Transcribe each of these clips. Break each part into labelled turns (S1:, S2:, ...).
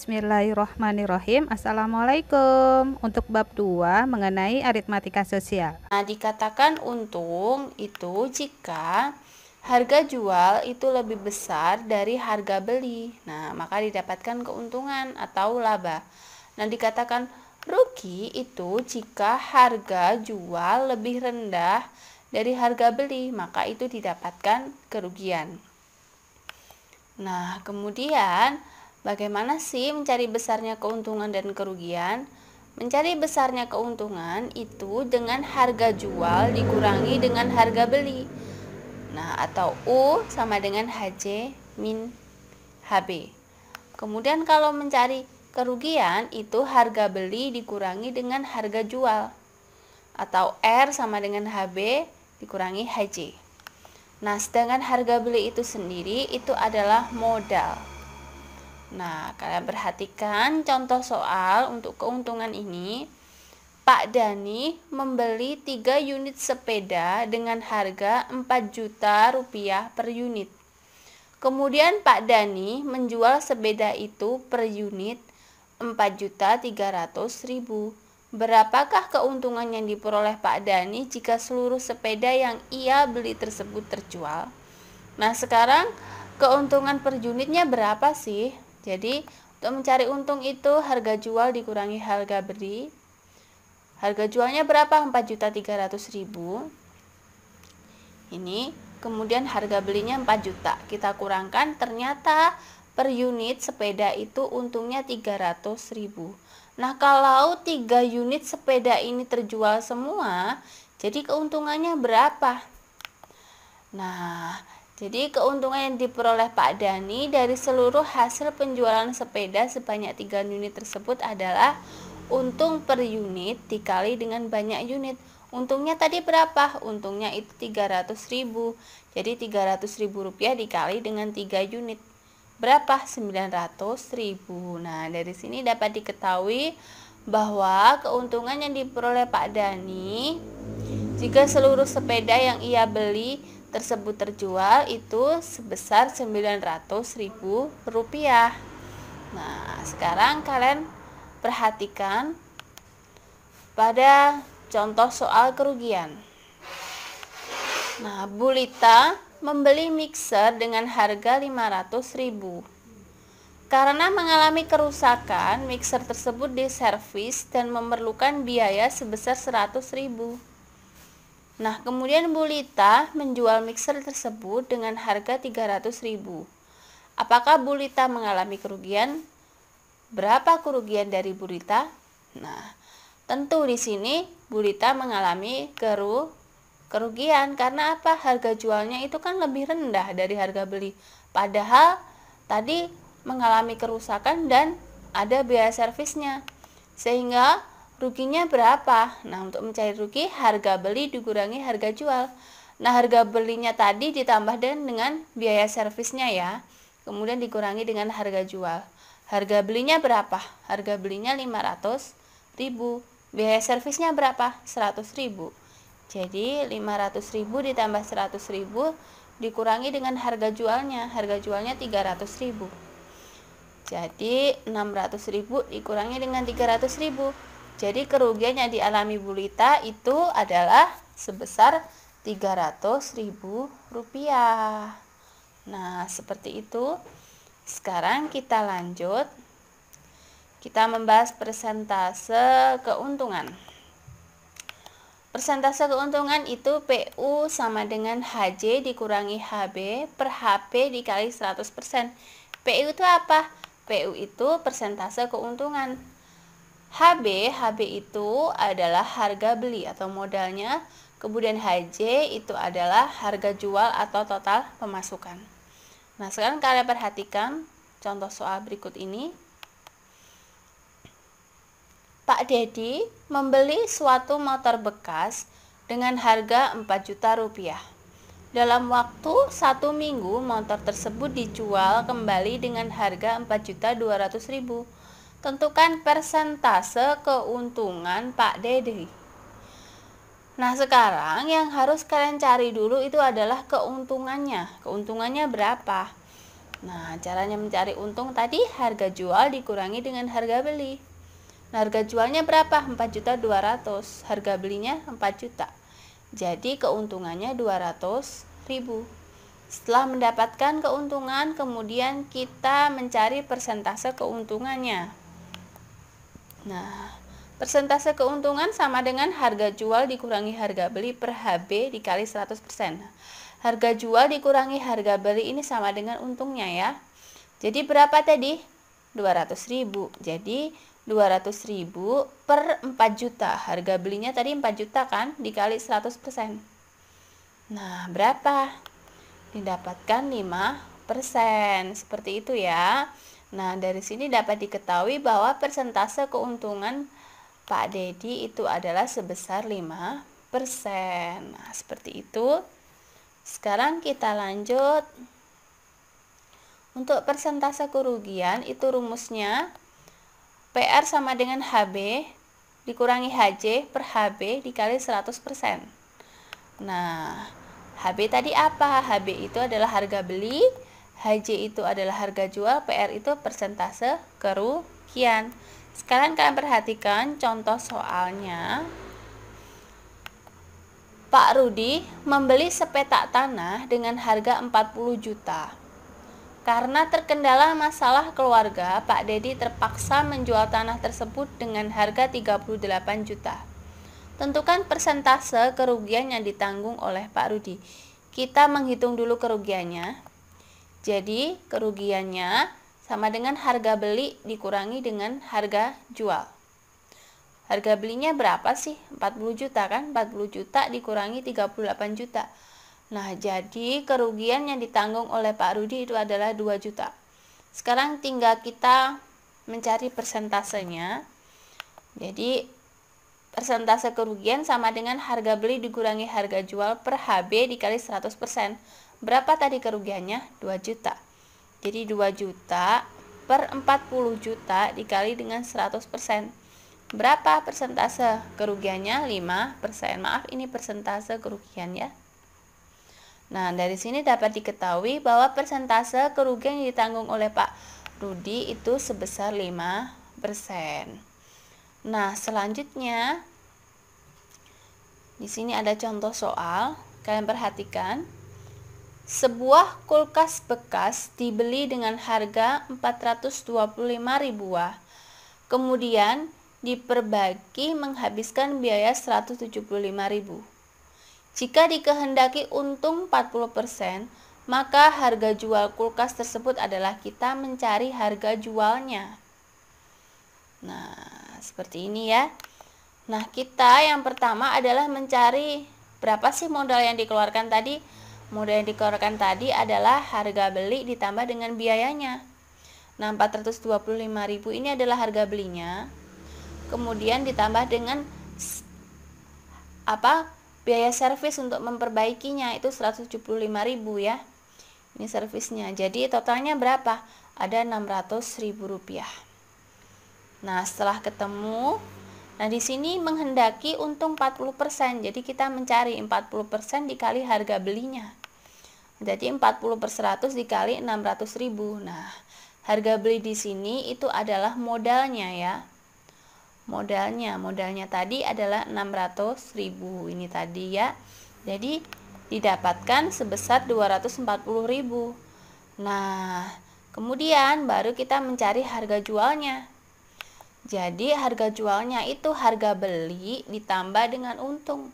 S1: Bismillahirrohmanirrohim. Assalamualaikum. Untuk bab 2 mengenai aritmatika sosial.
S2: Nah, dikatakan untung itu jika harga jual itu lebih besar dari harga beli. Nah, maka didapatkan keuntungan atau laba. Nah, dikatakan rugi itu jika harga jual lebih rendah dari harga beli, maka itu didapatkan kerugian. Nah, kemudian bagaimana sih mencari besarnya keuntungan dan kerugian? Mencari besarnya keuntungan itu dengan harga jual dikurangi dengan harga beli. Nah, atau U sama dengan HJ min HB. Kemudian kalau mencari kerugian itu harga beli dikurangi dengan harga jual. Atau R sama dengan HB dikurangi HJ. Nah, sedangkan harga beli itu sendiri itu adalah modal. Nah, kalian perhatikan contoh soal untuk keuntungan ini. Pak Dani membeli 3 unit sepeda dengan harga 4 juta rupiah per unit. Kemudian Pak Dani menjual sepeda itu per unit 4.300.000. Berapakah keuntungan yang diperoleh Pak Dani jika seluruh sepeda yang ia beli tersebut terjual? Nah, sekarang keuntungan per unitnya berapa sih? Jadi, untuk mencari untung itu harga jual dikurangi harga beli. Harga jualnya berapa? 4.300.000. Ini, kemudian harga belinya 4 juta. Kita kurangkan, ternyata per unit sepeda itu untungnya 300.000. Nah, kalau 3 unit sepeda ini terjual semua, jadi keuntungannya berapa? Nah, jadi keuntungan yang diperoleh Pak Dani dari seluruh hasil penjualan sepeda sebanyak 3 unit tersebut adalah untung per unit dikali dengan banyak unit. Untungnya tadi berapa? Untungnya itu 300.000. Jadi 300.000 rupiah dikali dengan 3 unit. Berapa? 900.000. Nah, dari sini dapat diketahui bahwa keuntungan yang diperoleh Pak Dani jika seluruh sepeda yang ia beli tersebut terjual itu sebesar 900.000 rupiah. Nah, sekarang kalian perhatikan pada contoh soal kerugian. Nah, Bu Lita membeli mixer dengan harga 500.000. Karena mengalami kerusakan, mixer tersebut diservis dan memerlukan biaya sebesar 100.000. Nah, kemudian Bu Lita menjual mixer tersebut dengan harga 300.000. Apakah Bu Lita mengalami kerugian? Berapa kerugian dari Bu Lita? Nah, tentu di sini Bu Lita mengalami kerugian karena apa? Harga jualnya itu kan lebih rendah dari harga beli. Padahal tadi mengalami kerusakan dan ada biaya servisnya. Sehingga ruginya berapa? Nah, untuk mencari rugi, harga beli dikurangi harga jual. Nah, harga belinya tadi ditambah dengan biaya servisnya ya. Kemudian dikurangi dengan harga jual. Harga belinya berapa? Harga belinya 500.000. Biaya servisnya berapa? 100.000. Jadi 500.000 ditambah 100.000 dikurangi dengan harga jualnya. Harga jualnya 300.000. Jadi 600.000 dikurangi dengan 300.000. Jadi kerugian yang dialami Bu Lita itu adalah sebesar 300.000 rupiah. Nah, seperti itu. Sekarang kita lanjut. Kita membahas persentase keuntungan. Persentase keuntungan itu PU sama dengan HJ dikurangi HB per HP dikali 100%. PU itu apa? PU itu persentase keuntungan. HB itu adalah harga beli atau modalnya. Kemudian HJ itu adalah harga jual atau total pemasukan. Nah, sekarang kalian perhatikan contoh soal berikut ini. Pak Dedi membeli suatu motor bekas dengan harga 4 juta rupiah. Dalam waktu 1 minggu, motor tersebut dijual kembali dengan harga 4.200.000. Tentukan persentase keuntungan Pak Dedi. Nah, sekarang yang harus kalian cari dulu itu adalah keuntungannya. Keuntungannya berapa? Nah, caranya mencari untung tadi harga jual dikurangi dengan harga beli. Nah, harga jualnya berapa? 4.200.000. Harga belinya 4 juta. Jadi keuntungannya 200.000. Setelah mendapatkan keuntungan, kemudian kita mencari persentase keuntungannya. Nah, persentase keuntungan sama dengan harga jual dikurangi harga beli per HB dikali 100%. Harga jual dikurangi harga beli ini sama dengan untungnya ya. Jadi berapa tadi? 200.000. Jadi 200.000 per 4 juta. Harga belinya tadi 4 juta kan, dikali 100%. Nah, berapa? Didapatkan 5%. Seperti itu ya. Nah, dari sini dapat diketahui bahwa persentase keuntungan Pak Dedi itu adalah sebesar 5%. Nah, seperti itu. Sekarang kita lanjut. Untuk persentase kerugian itu rumusnya PR sama dengan HB dikurangi HJ per HB dikali 100%. Nah, HB tadi apa? HB itu adalah harga beli, HJ itu adalah harga jual, PR itu persentase kerugian. Sekarang kalian perhatikan contoh soalnya. Pak Rudi membeli sepetak tanah dengan harga 40 juta. Karena terkendala masalah keluarga, Pak Dedi terpaksa menjual tanah tersebut dengan harga 38 juta. Tentukan persentase kerugian yang ditanggung oleh Pak Rudi. Kita menghitung dulu kerugiannya. Jadi, kerugiannya sama dengan harga beli dikurangi dengan harga jual. Harga belinya berapa sih? 40 juta kan? 40 juta dikurangi 38 juta. Nah, jadi kerugian yang ditanggung oleh Pak Rudi itu adalah 2 juta. Sekarang tinggal kita mencari persentasenya. Jadi, persentase kerugian sama dengan harga beli dikurangi harga jual per HB dikali 100%. Berapa tadi kerugiannya? 2 juta. Jadi 2 juta per 40 juta dikali dengan 100%. Berapa persentase kerugiannya? 5%. Maaf, ini persentase kerugian ya. Nah, dari sini dapat diketahui bahwa persentase kerugian yang ditanggung oleh Pak Rudi itu sebesar 5%. Nah, selanjutnya di sini ada contoh soal. Kalian perhatikan. Sebuah kulkas bekas dibeli dengan harga 425 ribuan. Kemudian diperbagi menghabiskan biaya 175 ribu. Jika dikehendaki untung 40%, maka harga jual kulkas tersebut adalah kita mencari harga jualnya. Nah, seperti ini ya. Nah, kita yang pertama adalah mencari berapa sih modal yang dikeluarkan tadi. Modal yang dikeluarkan tadi adalah harga beli ditambah dengan biayanya. Nah, 425.000 ini adalah harga belinya. Kemudian ditambah dengan biaya servis untuk memperbaikinya itu 175.000 ya. Ini servisnya. Jadi totalnya berapa? Ada 600.000 rupiah. Nah, setelah ketemu, nah di sini menghendaki untung 40%. Jadi kita mencari 40% dikali harga belinya. Jadi 40 per 100 dikali 600.000. Nah, harga beli di sini itu adalah modalnya ya. Modalnya tadi adalah 600.000 ini tadi ya. Jadi didapatkan sebesar 240.000. Nah, kemudian baru kita mencari harga jualnya. Jadi harga jualnya itu harga beli ditambah dengan untung.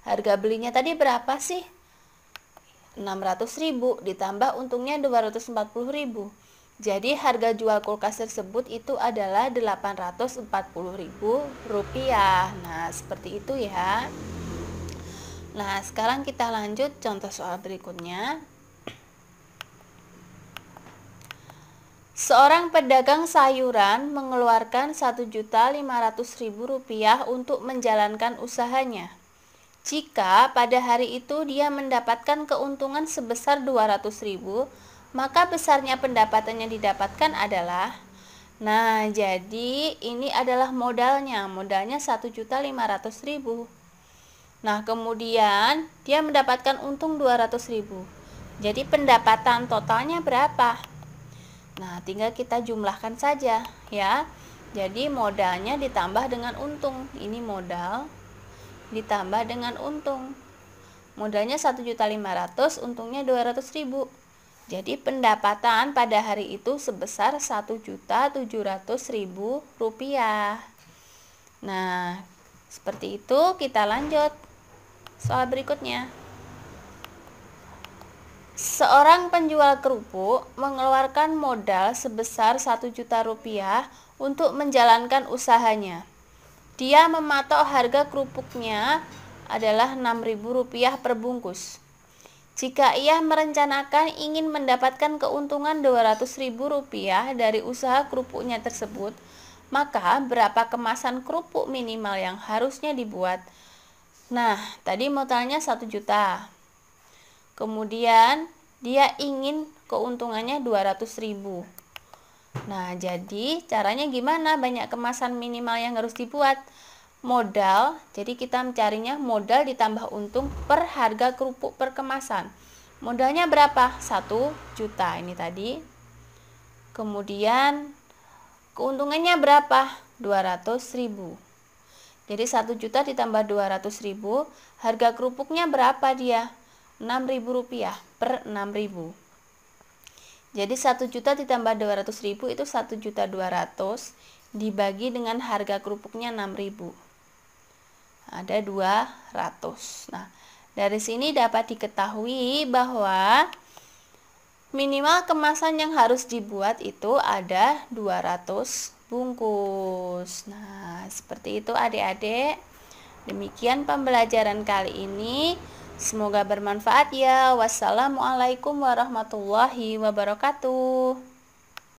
S2: Harga belinya tadi berapa sih? 600.000 ditambah untungnya 240.000. Jadi harga jual kulkas tersebut itu adalah 840.000 rupiah. Nah, seperti itu ya. Nah, sekarang kita lanjut contoh soal berikutnya. Seorang pedagang sayuran mengeluarkan 1.500.000 rupiah untuk menjalankan usahanya. Jika pada hari itu dia mendapatkan keuntungan sebesar 200.000, maka besarnya pendapatan yang didapatkan adalah, nah jadi ini adalah modalnya 1.500.000. Nah, kemudian dia mendapatkan untung 200.000. Jadi pendapatan totalnya berapa? Nah, tinggal kita jumlahkan saja ya. Jadi modalnya ditambah dengan untung. Ini modal ditambah dengan untung. Modalnya 1.500.000, untungnya 200.000. Jadi pendapatan pada hari itu sebesar 1.700.000 rupiah. Nah, seperti itu. Kita lanjut soal berikutnya. Seorang penjual kerupuk mengeluarkan modal sebesar 1 juta rupiah untuk menjalankan usahanya. Dia mematok harga kerupuknya adalah 6.000 rupiah per bungkus. Jika ia merencanakan ingin mendapatkan keuntungan 200.000 rupiah dari usaha kerupuknya tersebut, maka berapa kemasan kerupuk minimal yang harusnya dibuat? Nah, tadi modalnya 1 juta. Kemudian dia ingin keuntungannya 200.000. Nah, jadi caranya gimana? Banyak kemasan minimal yang harus dibuat. Modal, jadi kita mencarinya modal ditambah untung per harga kerupuk per kemasan. Modalnya berapa? 1 juta ini tadi. Kemudian keuntungannya berapa? 200.000. Jadi 1 juta ditambah 200.000, harga kerupuknya berapa dia? 6.000 rupiah per 6.000. Jadi 1 juta ditambah 200.000 itu 1.200.000 dibagi dengan harga kerupuknya 6.000. Ada 200. Nah, dari sini dapat diketahui bahwa minimal kemasan yang harus dibuat itu ada 200 bungkus. Nah, seperti itu adik-adik. Demikian pembelajaran kali ini. Semoga bermanfaat ya. Wassalamualaikum warahmatullahi wabarakatuh.